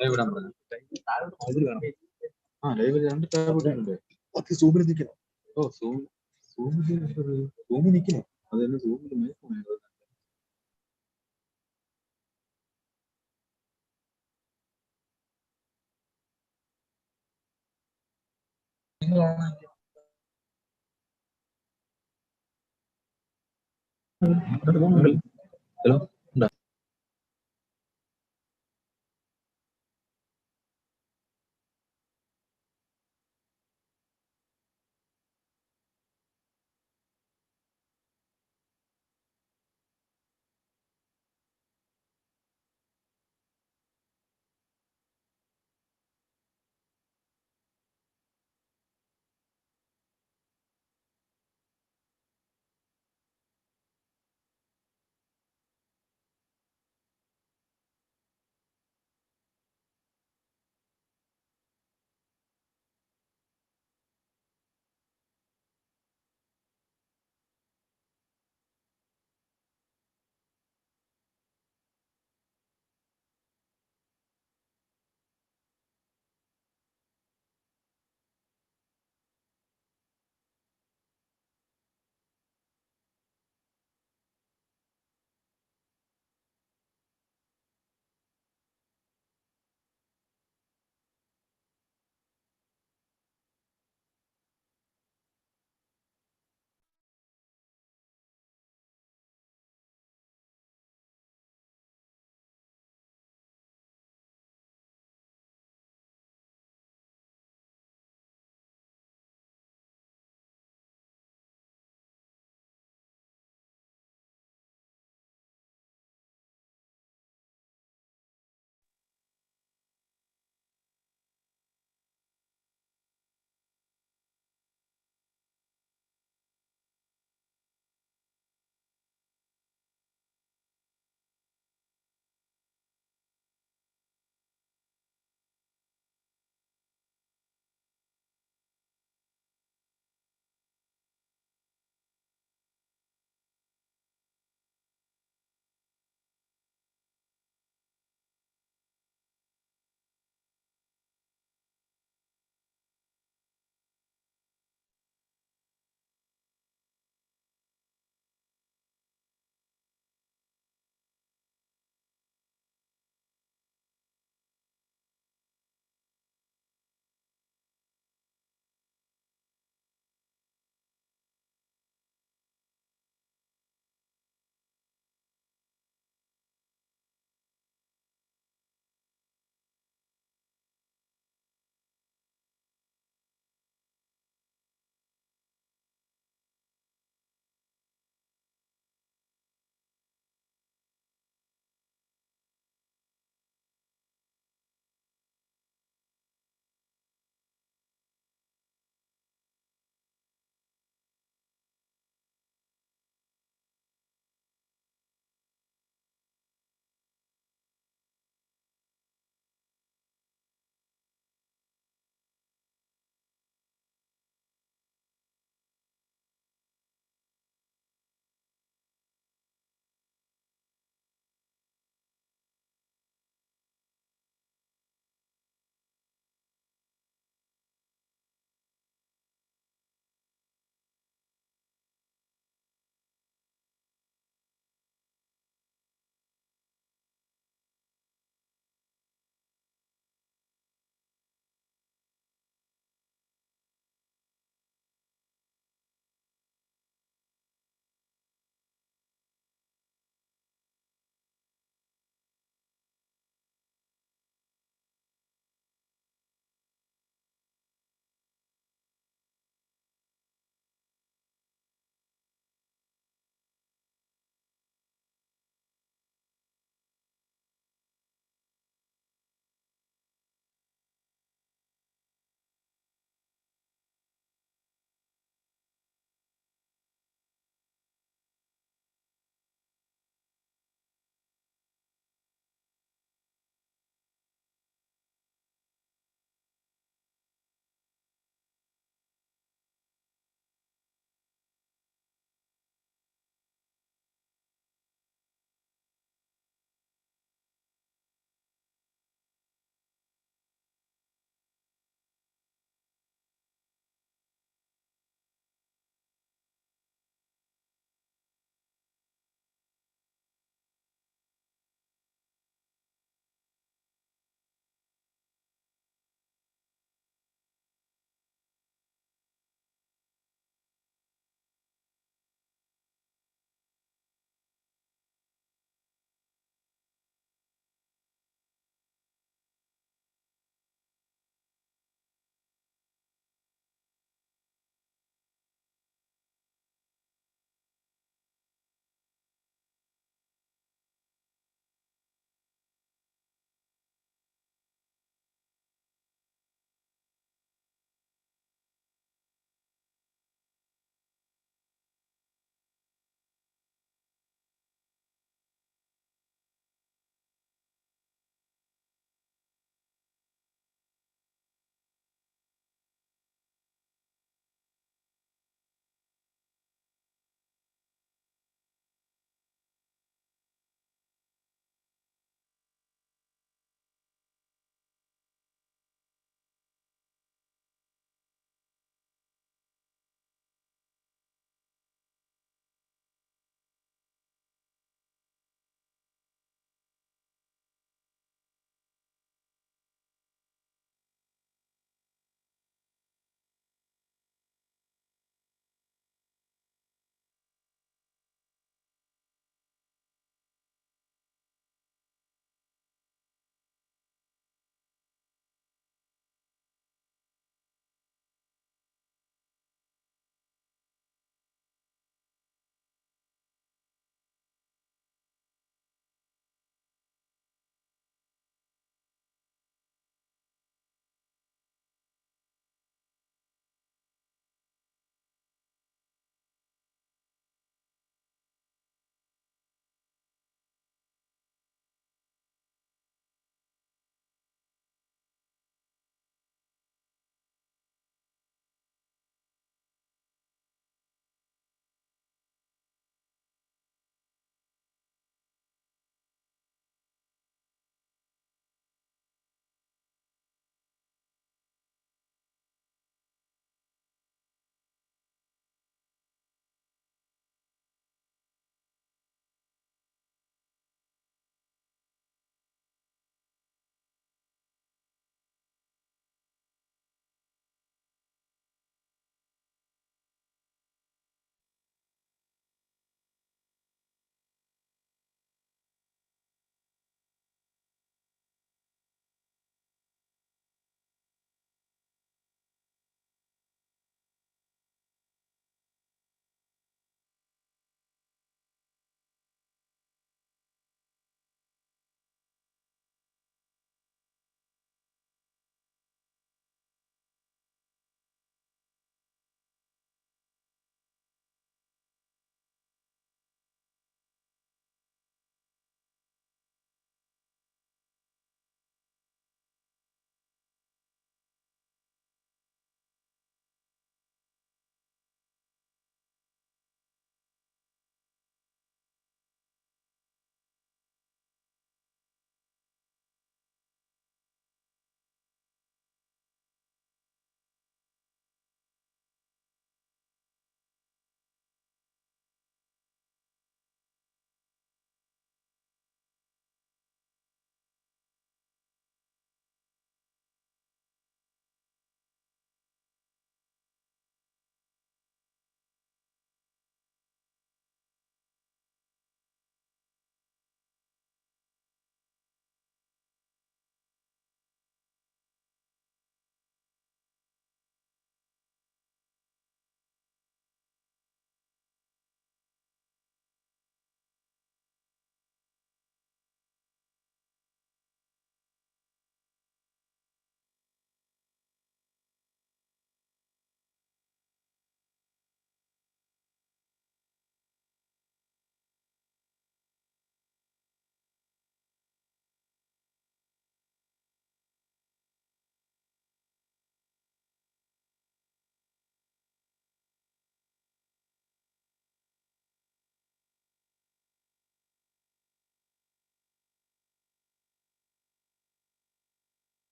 Live ഇടാൻ പറഞ്ഞു. അതിൽ വേണം. ആ ലൈവ് 2 ടാബ് ഇട്ടിട്ടുണ്ട്. അത് സൂമിൽ നിൽക്കണം. ഓ സൂമിൽ നിൽക്കണം. അതെന്നെ സൂമിൽ മേൽക്കണം. ഹലോ ഉണ്ടോ?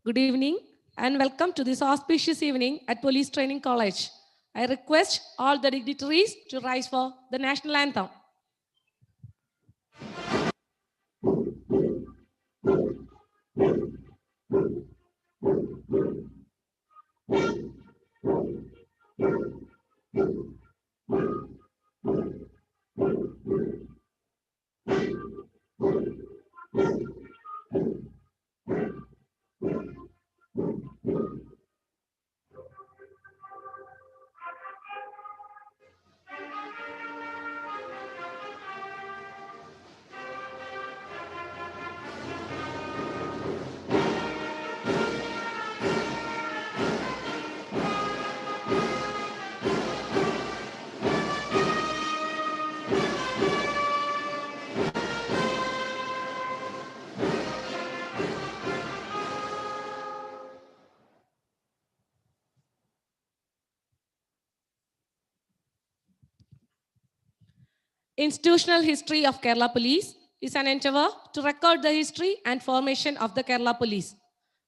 Good evening and welcome to this auspicious evening at Police Training College. I request all the dignitaries to rise for the national anthem. Institutional History of Kerala Police is an endeavor to record the history and formation of the Kerala Police.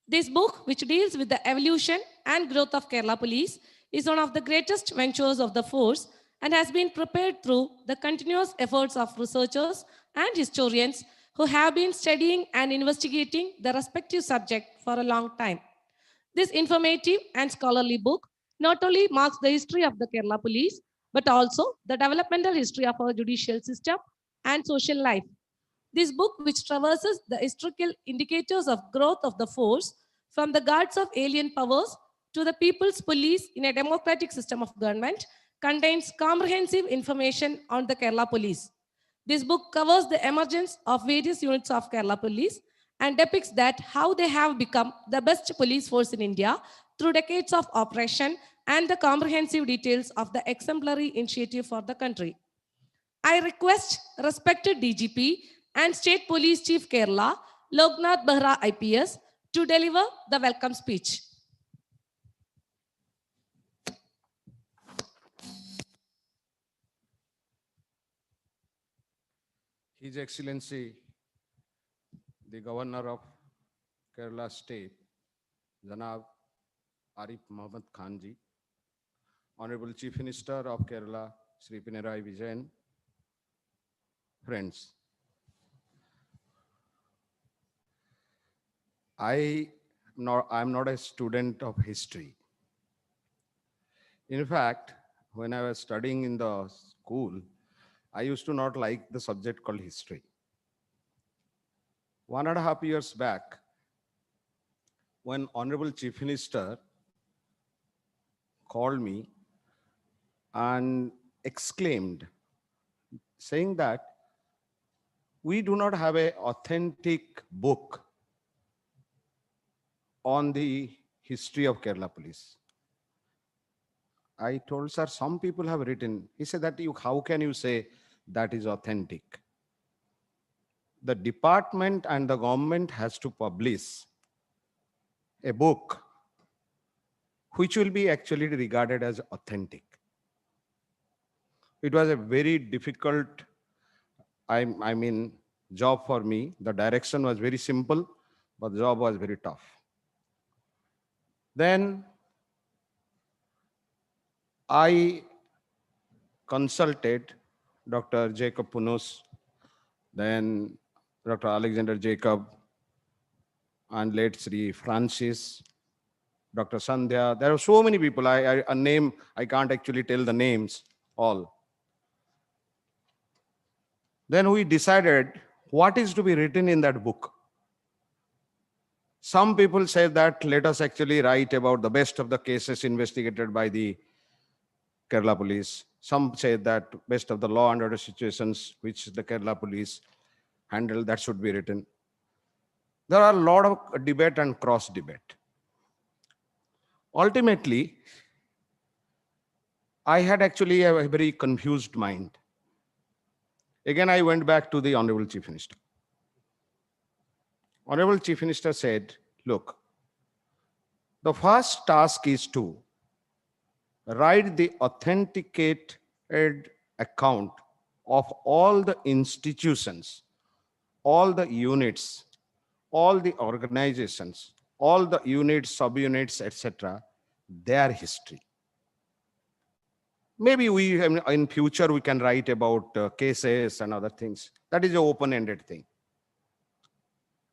This book, which deals with the evolution and growth of Kerala Police, is one of the greatest ventures of the force and has been prepared through the continuous efforts of researchers and historians who have been studying and investigating the respective subject for a long time. This informative and scholarly book not only marks the history of the Kerala Police, but also the developmental history of our judicial system and social life. This book, which traverses the historical indicators of growth of the force from the guards of alien powers to the people's police in a democratic system of government, contains comprehensive information on the Kerala Police. This book covers the emergence of various units of Kerala Police and depicts that how they have become the best police force in India through decades of operation and the comprehensive details of the exemplary initiative for the country. I request respected DGP and State Police Chief Kerala, Loknath Behra IPS, to deliver the welcome speech. His Excellency, the Governor of Kerala State, Janab Arif Mohammad Khanji, Honorable Chief Minister of Kerala, Sri Pinarayi Vijayan, friends, I'm not a student of history. In fact, when I was studying in the school, I used to not like the subject called history. 1.5 years back, when Honorable Chief Minister called me and exclaimed, saying that we do not have an authentic book on the history of Kerala Police. I told, sir, some people have written. He said that how can you say that is authentic? The department and the government has to publish a book which will be actually regarded as authentic. It was a very difficult, job for me. The direction was very simple, but the job was very tough. Then I consulted Dr. Jacob Punus, then Dr. Alexander Jacob, and late Sri Francis, Dr. Sandhya. There are so many people. I can't actually tell the names all. Then we decided what is to be written in that book. Some people say that let us actually write about the best of the cases investigated by the Kerala Police. Some say that best of the law and order situations which the Kerala Police handle, that should be written. There are a lot of debate and cross debate. Ultimately, I had actually a very confused mind. Again, I went back to the Honorable Chief Minister. Honorable Chief Minister said, look, the first task is to write the authenticated account of all the institutions, all the units, all the organizations all the units, subunits, etc., their history. Maybe in future we can write about cases and other things. That is an open-ended thing.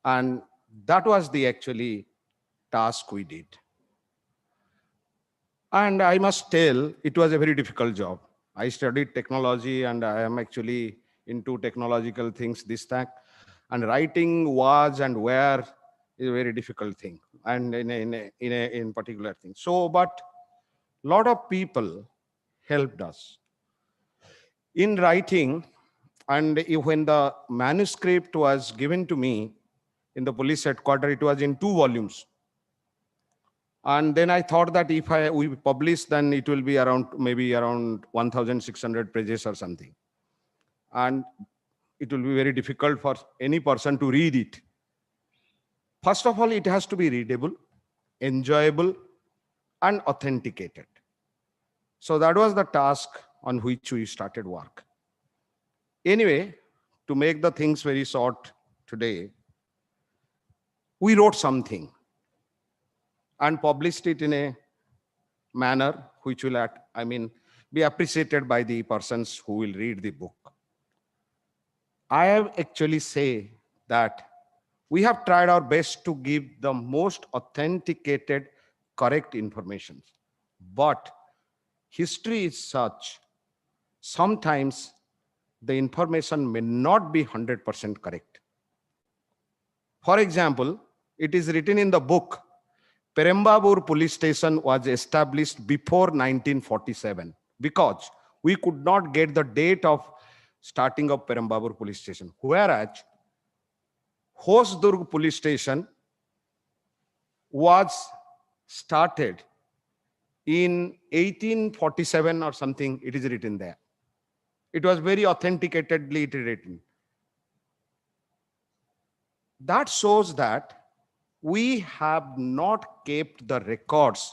And that was the actually task we did. And I must tell, it was a very difficult job. I studied technology and I am actually into technological things, this, that. And writing was and where is a very difficult thing. And in particular thing. So, but a lot of people helped us. In writing, and when the manuscript was given to me in the police headquarters, it was in 2 volumes. And then I thought that if we publish, then it will be maybe around 1,600 pages or something. And it will be very difficult for any person to read it. First of all, it has to be readable, enjoyable, and authenticated. So that was the task on which we started work. Anyway, to make the things very short today, we wrote something and published it in a manner which will, be appreciated by the persons who will read the book. I have actually say that we have tried our best to give the most authenticated, correct information. But history is such, sometimes the information may not be 100% correct. For example, it is written in the book, Perambavoor police station was established before 1947 because we could not get the date of starting of Perambavoor police station. Whereas Hosdurg police station was started in 1847 or something, it is written there. It was very authenticatedly written. That shows that we have not kept the records,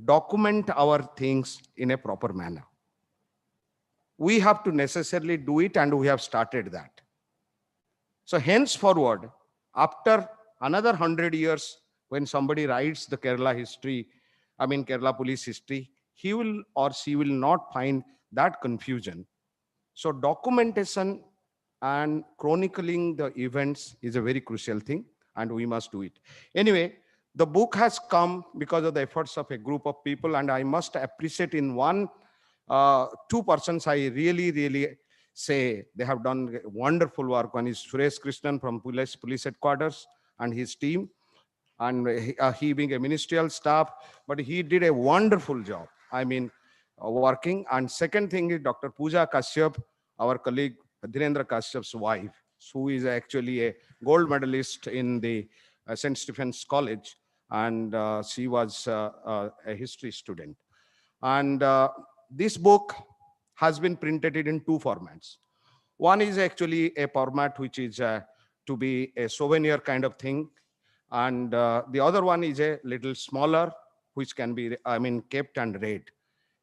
document our things in a proper manner. We have to necessarily do it, and we have started that. So henceforward, after another 100 years, when somebody writes the Kerala history, Kerala police history, he will or she will not find that confusion. So documentation and chronicling the events is a very crucial thing, and we must do it. Anyway, the book has come because of the efforts of a group of people, and I must appreciate in two persons I really say they have done wonderful work. One is Suresh Krishnan from police headquarters and his team, and he being a ministerial staff, but he did a wonderful job, working. And second thing is Dr. Pooja Kashyap, our colleague Dhinendra Kashyap's wife, who is actually a gold medalist in the St. Stephen's College, and she was a history student. And this book has been printed in 2 formats. One is actually a format which is to be a souvenir kind of thing, and the other one is a little smaller, which can be kept and read.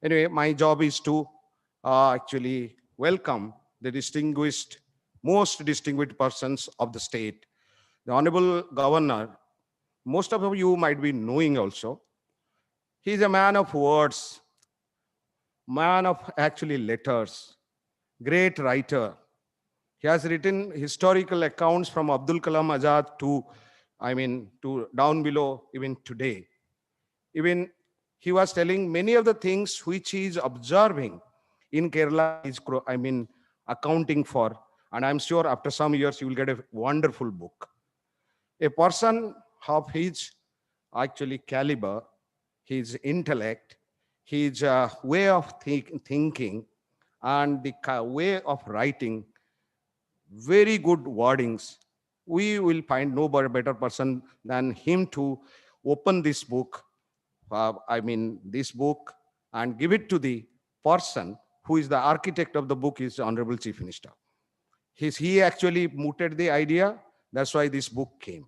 Anyway, my job is to actually welcome the most distinguished persons of the state. The Honorable Governor, most of you might be knowing also. He is a man of words, man of actually letters, great writer. He has written historical accounts from Abdul Kalam Azad to down below even today. Even he was telling many of the things which he is observing in Kerala is accounting for. And I'm sure after some years you will get a wonderful book. A person of his actually caliber, his intellect, his way of thinking, and the way of writing, very good wordings. We will find no better person than him to open this book, this book, and give it to the person who is the architect of the book, is the Honorable Chief Minister. He actually mooted the idea. That's why this book came.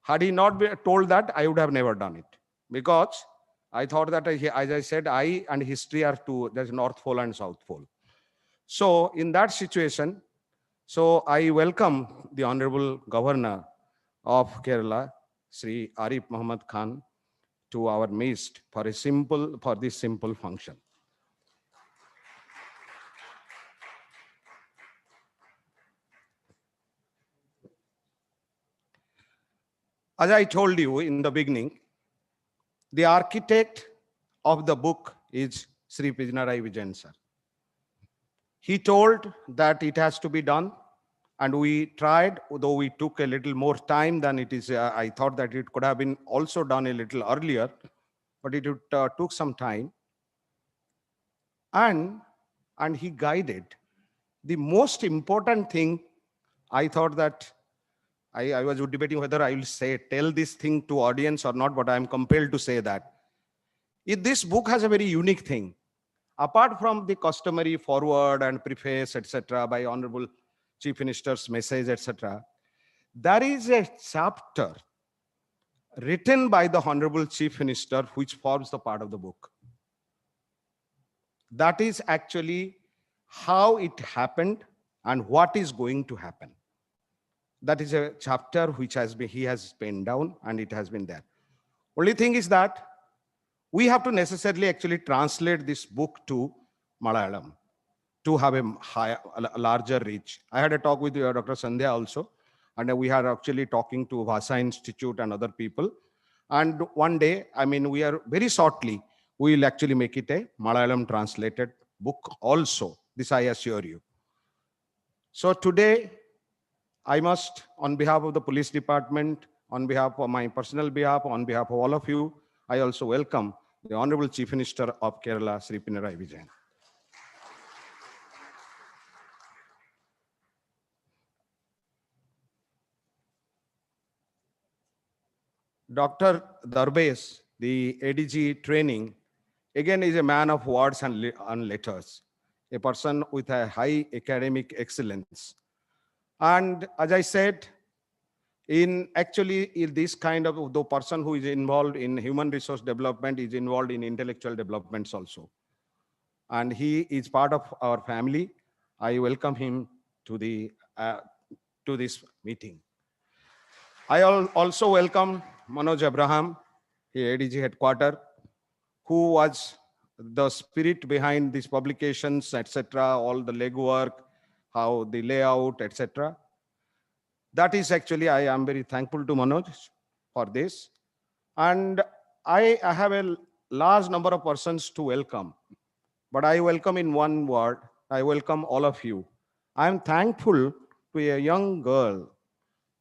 Had he not been told that, I would have never done it, because I thought that, as I said, I and history are two. There's North Pole and South Pole. So in that situation, so I welcome the Honorable Governor of Kerala, Sri Arif Muhammad Khan, to our midst for this simple function. As I told you in the beginning, the architect of the book is Sri Pinarayi Vijayan sir. He told that it has to be done, and we tried, though we took a little more time than it is. I thought that it could have been also done a little earlier, but it took some time. And he guided. The most important thing, I thought that I was debating whether I will tell this thing to audience or not, but I am compelled to say that. This book has a very unique thing. Apart from the customary foreword and preface, etc., by Honorable Chief Minister's message, etc., there is a chapter written by the Honorable Chief Minister which forms the part of the book. That is actually how it happened and what is going to happen. That is a chapter which he has penned down, and it has been there. Only thing is that we have to necessarily actually translate this book to Malayalam to have a larger reach. I had a talk with Dr. Sandhya also, and we are actually talking to Bhasa Institute and other people. And one day, we are very shortly, we will actually make it a Malayalam translated book also. This I assure you. So today, I must, on behalf of the police department, on behalf of my personal behalf, on behalf of all of you, I also welcome the Honorable Chief Minister of Kerala, Sri Pinarayi Vijayan. Dr. Darbes, the ADG training, again is a man of words and letters, a person with a high academic excellence. And as I said, in this kind of the person who is involved in human resource development is involved in intellectual developments also. And he is part of our family. I welcome him to this meeting. I also welcome Manoj Abraham, the ADG headquarter, who was the spirit behind these publications, etc., all the legwork, how the layout, etc. That is actually, I am very thankful to Manoj for this. And I have a large number of persons to welcome, but I welcome in one word, I welcome all of you. I am thankful to a young girl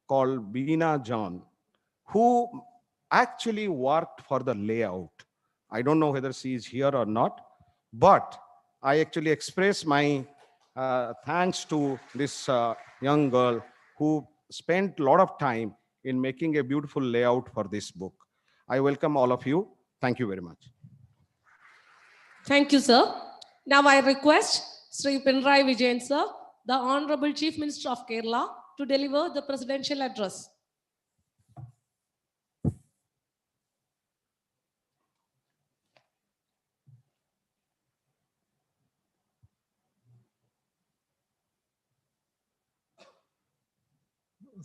called Beena John, who actually worked for the layout. I don't know whether she is here or not, but I actually express my thanks to this young girl who spent a lot of time in making a beautiful layout for this book. I welcome all of you. Thank you very much. Thank you, sir. Now I request Sri Pinarayi Vijayan sir, the Honorable Chief Minister of Kerala, to deliver the presidential address.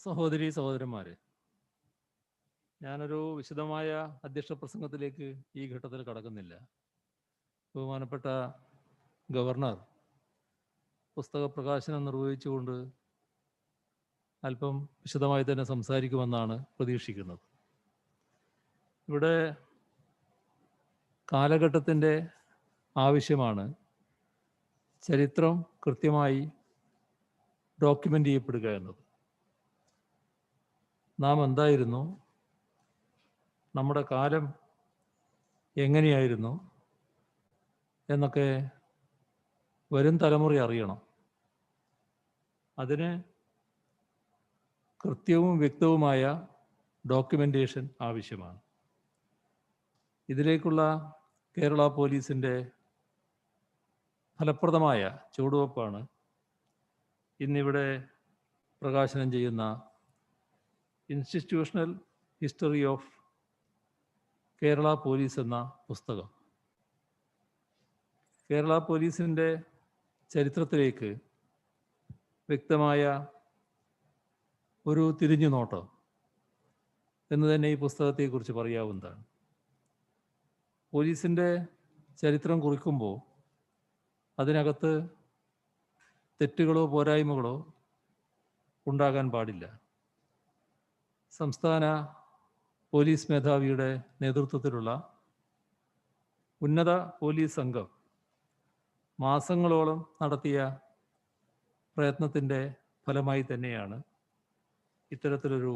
സഹോദരി സഹോദരന്മാരെ, ഞാനൊരു വിശദമായ അധ്യക്ഷ പ്രസംഗത്തിലേക്ക് ഈ ഘട്ടത്തിൽ കടക്കുന്നില്ല. ബഹുമാനപ്പെട്ട governor പുസ്തക പ്രകാശനം നിർവഹിച്ചുകൊണ്ട് അല്പം വിശദമായി തന്നെ സംസാരിക്കുമെന്നാണ് പ്രതീക്ഷിക്കുന്നത്. ഇവിടെ കാലഘട്ടത്തിൻ്റെ ആവശ്യമാണ് ചരിത്രം കൃത്യമായി ഡോക്യുമെൻ്റ് ചെയ്യപ്പെടുക എന്നത്. നാം എന്തായിരുന്നു, നമ്മുടെ കാലം എങ്ങനെയായിരുന്നു എന്നൊക്കെ വരും തലമുറ അറിയണം. അതിന് കൃത്യവും വ്യക്തവുമായ ഡോക്യുമെൻറ്റേഷൻ ആവശ്യമാണ്. ഇതിലേക്കുള്ള കേരള പോലീസിൻ്റെ ഫലപ്രദമായ ചുവടുവെപ്പാണ് ഇന്നിവിടെ പ്രകാശനം ചെയ്യുന്ന institutional history of Kerala police എന്ന പുസ്തകം. കേരള പോലീസിൻ്റെ ചരിത്രത്തിലേക്ക് വ്യക്തമായ ഒരു തിരിഞ്ഞുനോട്ടം എന്ന് തന്നെ ഈ പുസ്തകത്തെക്കുറിച്ച് പറയാവുന്നതാണ്. പോലീസിൻ്റെ ചരിത്രം കുറിക്കുമ്പോൾ അതിനകത്ത് തെറ്റുകളോ പോരായ്മകളോ ഉണ്ടാകാൻ പാടില്ല. സംസ്ഥാന പോലീസ് മേധാവിയുടെ നേതൃത്വത്തിലുള്ള ഉന്നത പോലീസ് സംഘം മാസങ്ങളോളം നടത്തിയ പ്രയത്നത്തിൻ്റെ ഫലമായി തന്നെയാണ് ഇത്തരത്തിലൊരു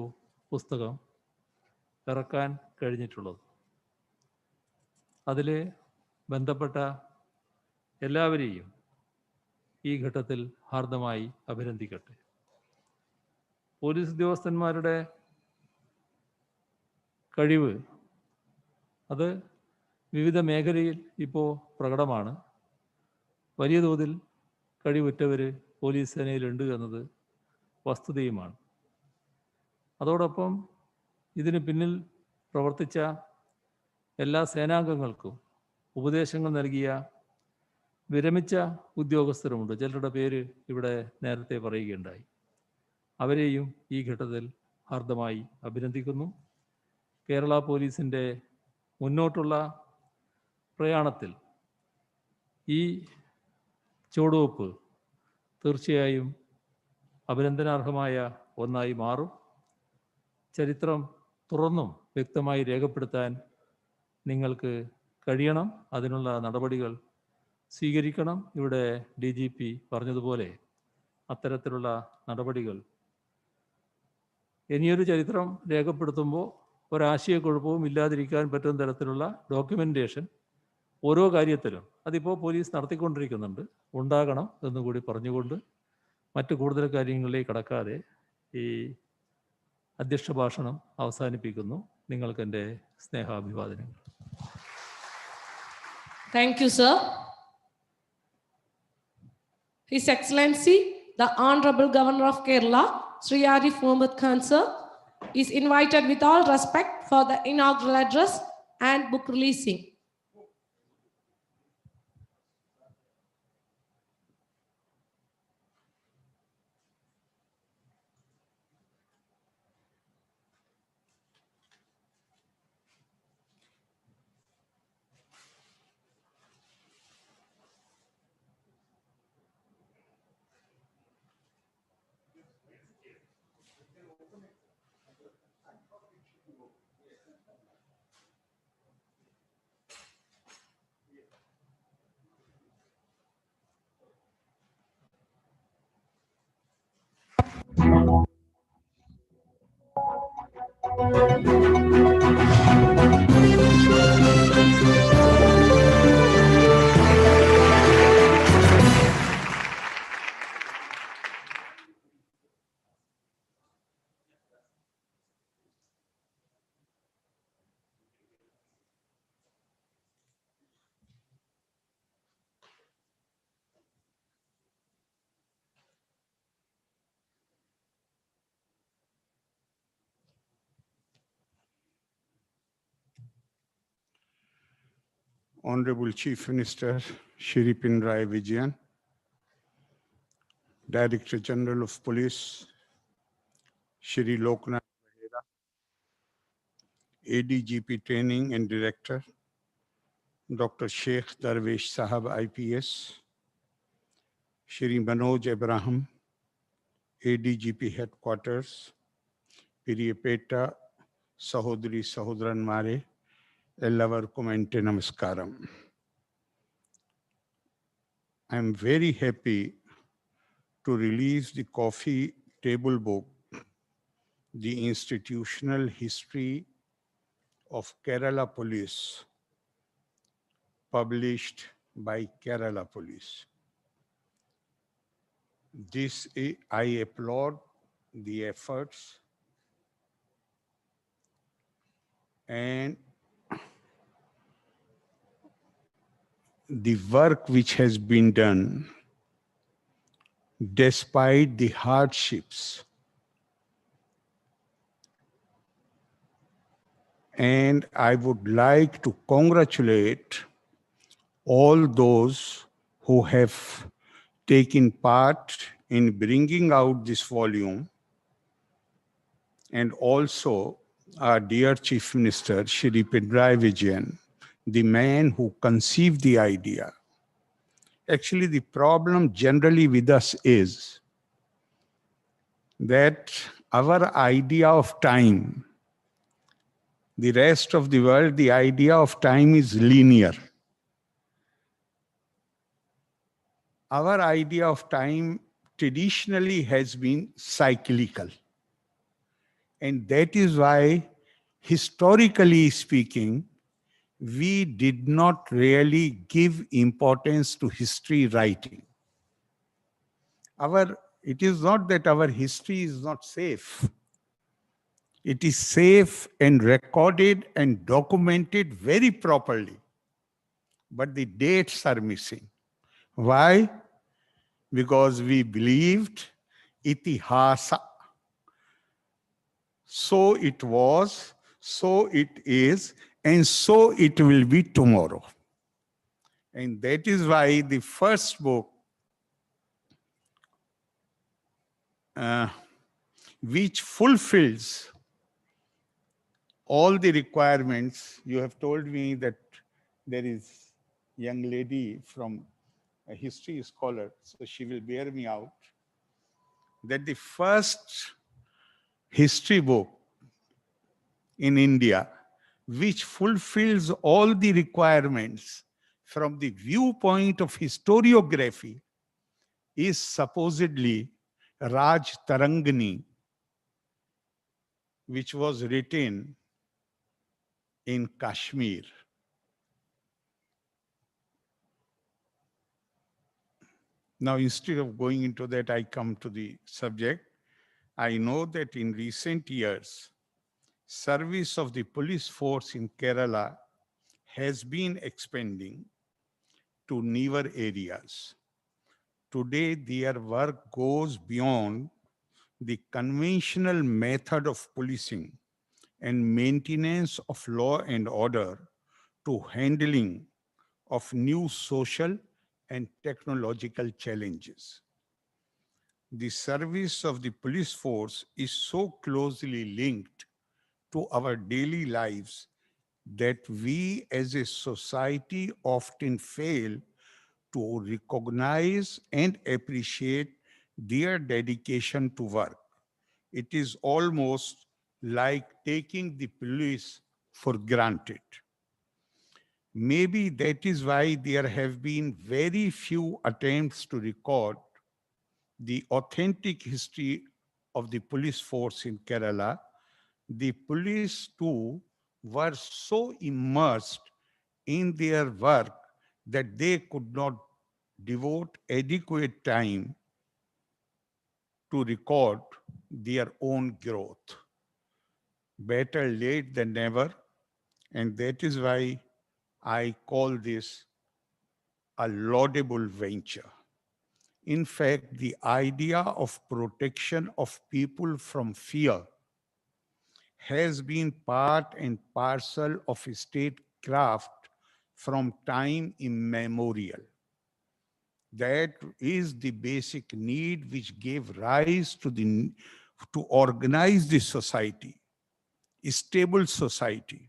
പുസ്തകം ഇറക്കാൻ കഴിഞ്ഞിട്ടുള്ളത്. അതിൽ ബന്ധപ്പെട്ട എല്ലാവരെയും ഈ ഘട്ടത്തിൽ ഹാർദമായി അഭിനന്ദിക്കട്ടെ. പോലീസ് ഉദ്യോഗസ്ഥന്മാരുടെ കഴിവ് അത് വിവിധ മേഖലയിൽ ഇപ്പോൾ പ്രകടമാണ്. വലിയ തോതിൽ കഴിവുറ്റവർ പോലീസ് സേനയിലുണ്ട് എന്നത് വസ്തുതയുമാണ്. അതോടൊപ്പം ഇതിന് പിന്നിൽ പ്രവർത്തിച്ച എല്ലാ സേനാംഗങ്ങൾക്കും ഉപദേശങ്ങൾ നൽകിയ വിരമിച്ച ഉദ്യോഗസ്ഥരുമുണ്ട്. ചിലരുടെ പേര് ഇവിടെ നേരത്തെ പറയുകയുണ്ടായി. അവരെയും ഈ ഘട്ടത്തിൽ ഹാർദമായി അഭിനന്ദിക്കുന്നു. കേരള പോലീസിൻ്റെ മുന്നോട്ടുള്ള പ്രയാണത്തിൽ ഈ ചുവടുവെപ്പ് തീർച്ചയായും അഭിനന്ദനാർഹമായ ഒന്നായി മാറും. ചരിത്രം തുറന്നും വ്യക്തമായി രേഖപ്പെടുത്താൻ നിങ്ങൾക്ക് കഴിയണം. അതിനുള്ള നടപടികൾ സ്വീകരിക്കണം. ഇവിടെ DGP പറഞ്ഞതുപോലെ അത്തരത്തിലുള്ള നടപടികൾ ഇനിയൊരു ചരിത്രം രേഖപ്പെടുത്തുമ്പോൾ ഒരാശയക്കുഴപ്പവും ഇല്ലാതിരിക്കാൻ പറ്റുന്ന തരത്തിലുള്ള ഡോക്യുമെൻറ്റേഷൻ ഓരോ കാര്യത്തിലും അതിപ്പോൾ പോലീസ് നടത്തിക്കൊണ്ടിരിക്കുന്നുണ്ട്, ഉണ്ടാകണം എന്നുകൂടി പറഞ്ഞുകൊണ്ട് മറ്റു കൂടുതൽ കാര്യങ്ങളിലേക്ക് കടക്കാതെ ഈ അധ്യക്ഷ ഭാഷണം അവസാനിപ്പിക്കുന്നു. നിങ്ങൾക്ക് എൻ്റെ സ്നേഹാഭിവാദനങ്ങൾ. Thank you, sir. His Excellency, the Honorable Governor of Kerala, Sri Arif Mohammed Khan, sir, is invited with all respect for the inaugural address and book releasing. Honorable Chief Minister Shri Pinarayi Vijayan, Director General of Police Shri Loknath Behera, ADGP Training and Director Dr. Sheikh Darvesh Sahab IPS, Shri Manoj Abraham, ADGP Headquarters, Piriyapeta, Sahodri Sahodranmare, എല്ലാവർക്കും എൻ്റെ നമസ്കാരം. I am very happy to release the coffee table book, The Institutional History of Kerala Police, published by Kerala Police. I applaud the efforts and the work which has been done despite the hardships. And I would like to congratulate all those who have taken part in bringing out this volume, and also our dear Chief Minister, Shri Pinarayi Vijayan, the man who conceived the idea. Actually, the problem generally with us is that our idea of time, the rest of the world, the idea of time is linear. Our idea of time traditionally has been cyclical. And that is why, historically speaking, we did not really give importance to history writing. It is not that our history is not safe. It is safe and recorded and documented very properly. But the dates are missing. Why? Because we believed itihasa. So it was, so it is, and so it will be tomorrow. And that is why the first book, which fulfills all the requirements, you have told me that there is a young lady from a history scholar, so she will bear me out, that the first history book in India, which fulfills all the requirements from the viewpoint of historiography, is supposedly Raj Tarangani, which was written in Kashmir. Now, instead of going into that, I come to the subject. I know that in recent years, service of the police force in Kerala has been expanding to newer areas. Today, their work goes beyond the conventional method of policing and maintenance of law and order to handling of new social and technological challenges. The service of the police force is so closely linked to our daily lives that we as a society often fail to recognize and appreciate their dedication to work. It is almost like taking the police for granted. Maybe that is why there have been very few attempts to record the authentic history of the police force in Kerala. The police too were so immersed in their work that they could not devote adequate time to record their own growth. Better late than never, and that is why I call this a laudable venture. In fact, the idea of protection of people from fear has been part and parcel of statecraft from time immemorial. That is the basic need which gave rise to organize the society, a stable society.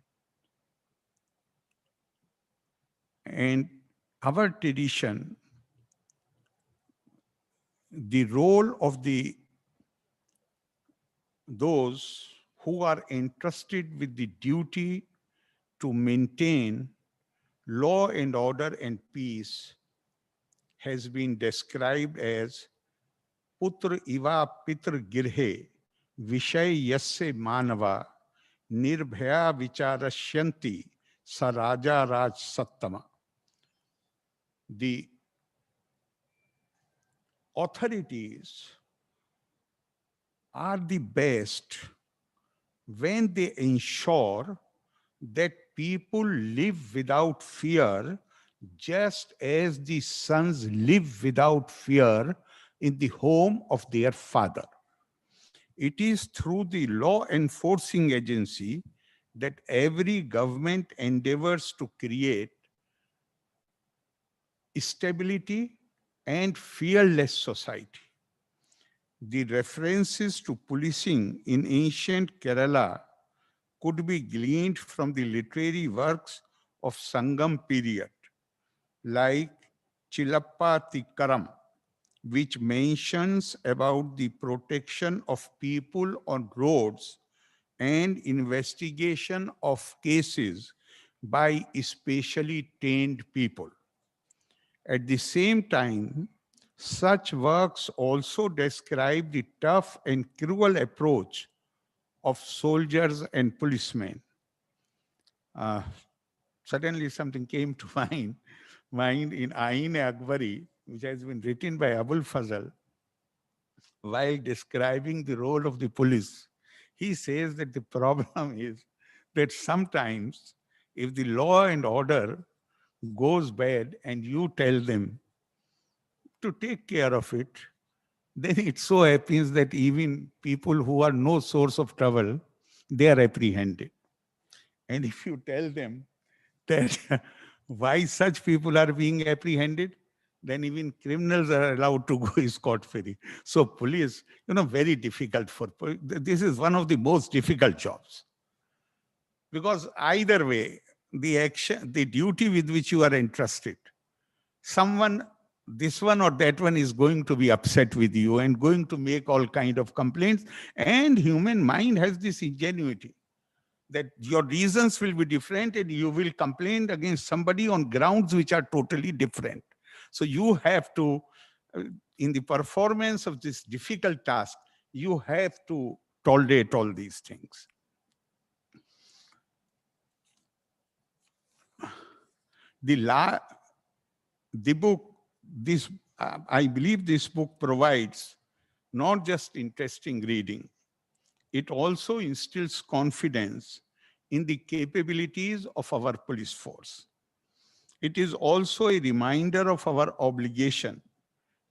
And our tradition, the role of those who are entrusted with the duty to maintain law and order and peace has been described as Putra iva pitra girhe vishay yasse manava nirbhaya vicharashyanti saraja raj sattama. The authorities are the best when they ensure that people live without fear, just as the sons live without fear in the home of their father. It is through the law enforcing agency that every government endeavors to create stability and fearless society. The references to policing in ancient Kerala could be gleaned from the literary works of Sangam period, like Chilappa Tikkaram, which mentions about the protection of people on roads and investigation of cases by specially trained people. At the same time, such works also describe the tough and cruel approach of soldiers and policemen. Uh, Suddenly something came to mind in Ain Akbari, which has been written by Abul Fazl, while describing the role of the police. He says that the problem is that sometimes if the law and order goes bad and you tell them to take care of it, then it so happens that even people who are no source of trouble, they are apprehended. And if you tell them that why such people are being apprehended, then even criminals are allowed to go scot-free. So police, very difficult this is one of the most difficult jobs. Because either way, the duty with which you are entrusted, someone, this one or that one is going to be upset with you and going to make all kind of complaints. And human mind has this ingenuity that your reasons will be different and you will complain against somebody on grounds which are totally different. So you have to, in the performance of this difficult task, you have to tolerate all these things. The book, I believe this book provides not just interesting reading, it also instills confidence in the capabilities of our police force. It is also a reminder of our obligation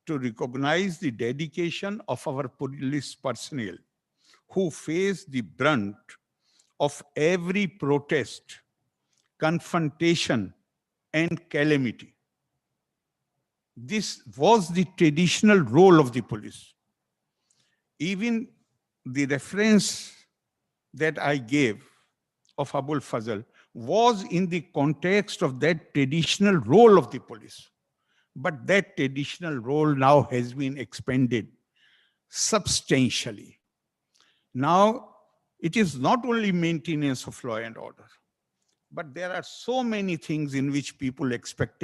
to recognize the dedication of our police personnel who face the brunt of every protest, confrontation, and calamity. This was the traditional role of the police. Even the reference that I gave of Abul Fazl was in the context of that traditional role of the police. But that traditional role now has been expanded substantially. Now, it is not only maintenance of law and order, but there are so many things in which people expect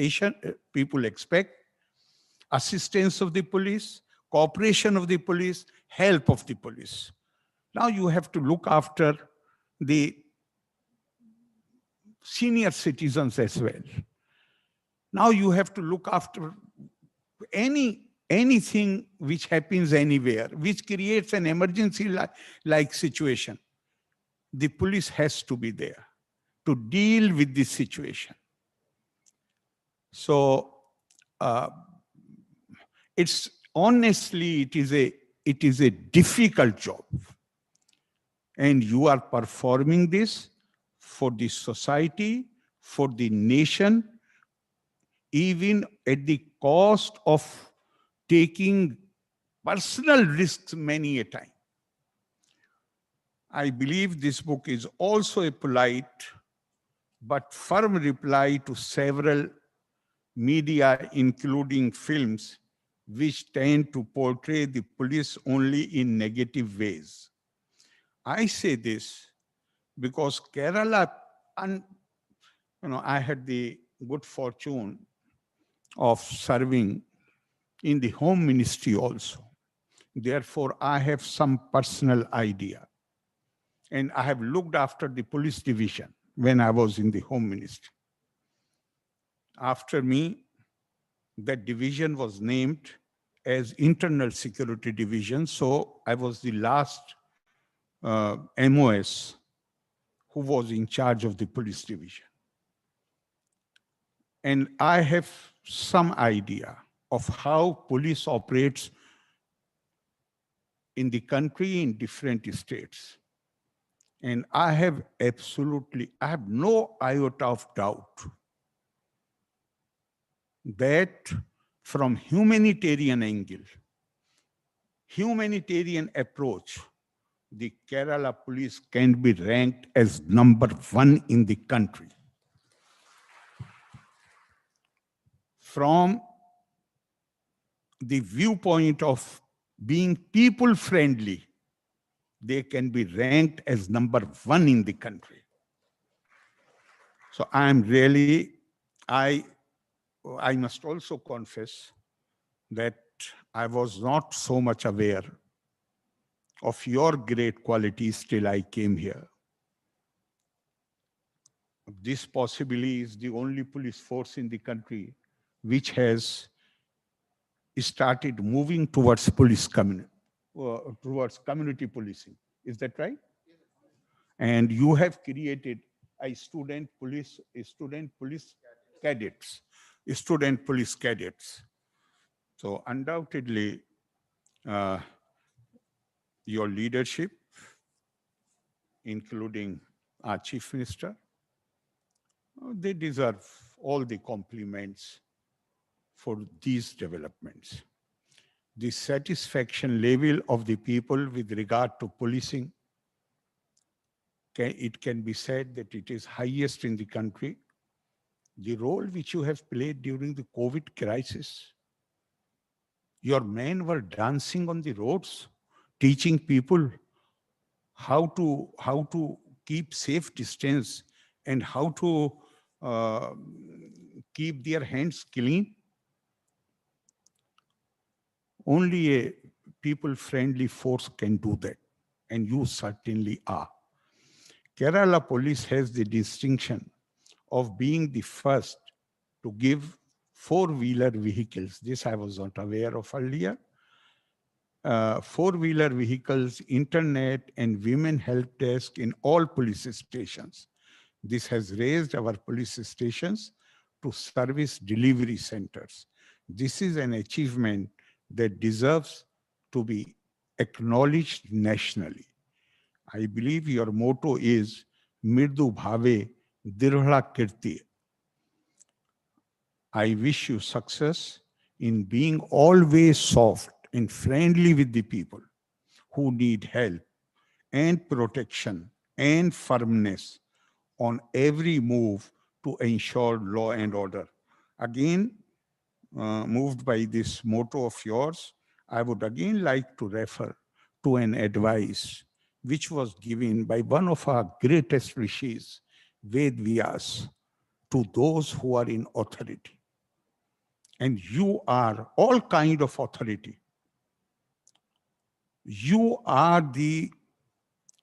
assistance of the police, cooperation of the police, help of the police. Now you have to look after the senior citizens as well. Now you have to look after anything which happens anywhere, which creates an emergency-like situation. The police has to be there to deal with this situation. So it is a difficult job. And you are performing this for the society, for the nation, even at the cost of taking personal risks many a time. I believe this book is also a polite but firm reply to several media, including films, which tend to portray the police only in negative ways. I say this because Kerala, and I had the good fortune of serving in the Home Ministry also. Therefore, I have some personal idea. And I have looked after the police division when I was in the Home Ministry. After me, that division was named as Internal Security Division. So I was the last MOS who was in charge of the police division. And I have some idea of how police operates in the country in different states. And I have no iota of doubt that from humanitarian angle, humanitarian approach, the Kerala police can be ranked as #1 in the country. From the viewpoint of being people friendly, they can be ranked as #1 in the country. So I am really, I must also confess that I was not so much aware of your great qualities till I came here. This possibly is the only police force in the country which has started moving towards towards community policing. Is that right? And you have created a student police cadets, student police cadets. So undoubtedly, your leadership, including our chief minister, they deserve all the compliments for these developments. The satisfaction level of the people with regard to policing, it can be said that it is highest in the country. The role which you have played during the COVID crisis, your men were dancing on the roads, teaching people how to keep safe distance and how to keep their hands clean. Only a people-friendly force can do that, and you certainly are. Kerala Police has the distinction of being the first to give four-wheeler vehicles. This I was not aware of earlier. Four-wheeler vehicles, internet, and women help desk in all police stations. This has raised our police stations to service delivery centers. This is an achievement that deserves to be acknowledged nationally. I believe your motto is Mirdu Bhave Dirhala Kirti. I wish you success in being always soft and friendly with the people who need help and protection and firmness on every move to ensure law and order. Again, moved by this motto of yours, I would again like to refer to an advice which was given by one of our greatest rishis, Ved Vyas, to those who are in authority. And you are all kind of authority. You are the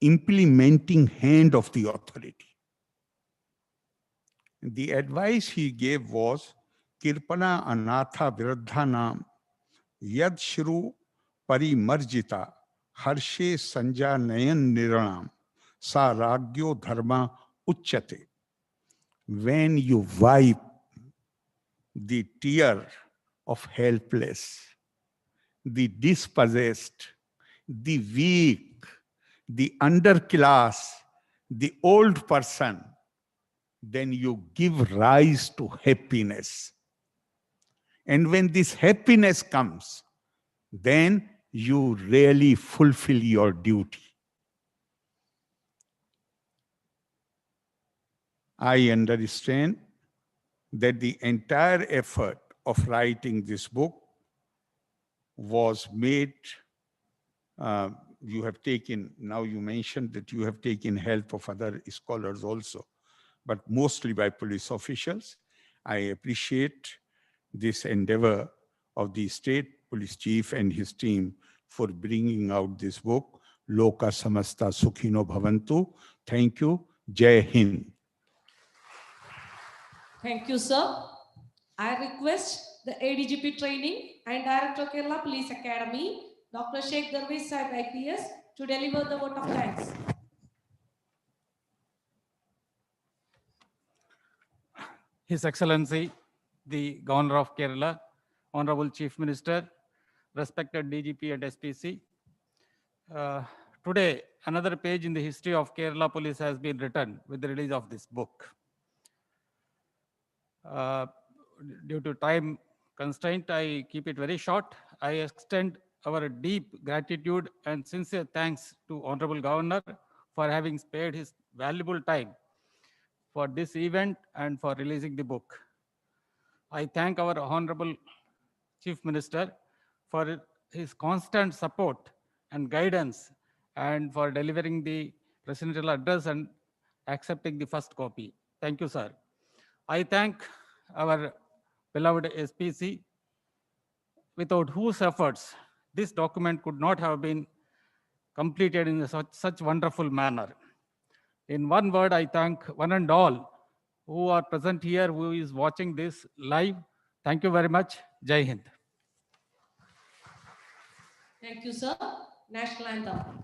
implementing hand of the authority. The advice he gave was, Kirpana Anatha Viruddhanam Yad Shru Parimarjita Harshe Sanja Nayan Niranam Sa Ragyo Dharma Uchyate. When you wipe the tear of helpless, the dispossessed, the weak, the underclass, the old person, then you give rise to happiness. And when this happiness comes, then you really fulfill your duty. I understand that the entire effort of writing this book was made, you have taken, now you mentioned that you have taken help of other scholars also, but mostly by police officials. I appreciate this endeavor of the state police chief and his team for bringing out this book, Loka Samasta Sukhino Bhavantu. Thank you. Jai Hind. Thank you, sir. I request the ADGP Training and Director of Kerala Police Academy, Dr. Sheikh Darwish Saib IPS, to deliver the vote of thanks. His Excellency, the Governor of Kerala, Honorable Chief Minister, respected DGP and SPC. Today, another page in the history of Kerala Police has been written with the release of this book. Due to time constraint, I keep it very short. I extend our deep gratitude and sincere thanks to Honorable Governor for having spared his valuable time for this event and for releasing the book. I thank our Honorable Chief Minister for his constant support and guidance and for delivering the presidential address and accepting the first copy. Thank you, sir. I thank our beloved SPC, without whose efforts this document could not have been completed in such wonderful manner. In one word, I thank one and all who are present here, who is watching this live. Thank you very much. Jai Hind. Thank you, sir. National anthem.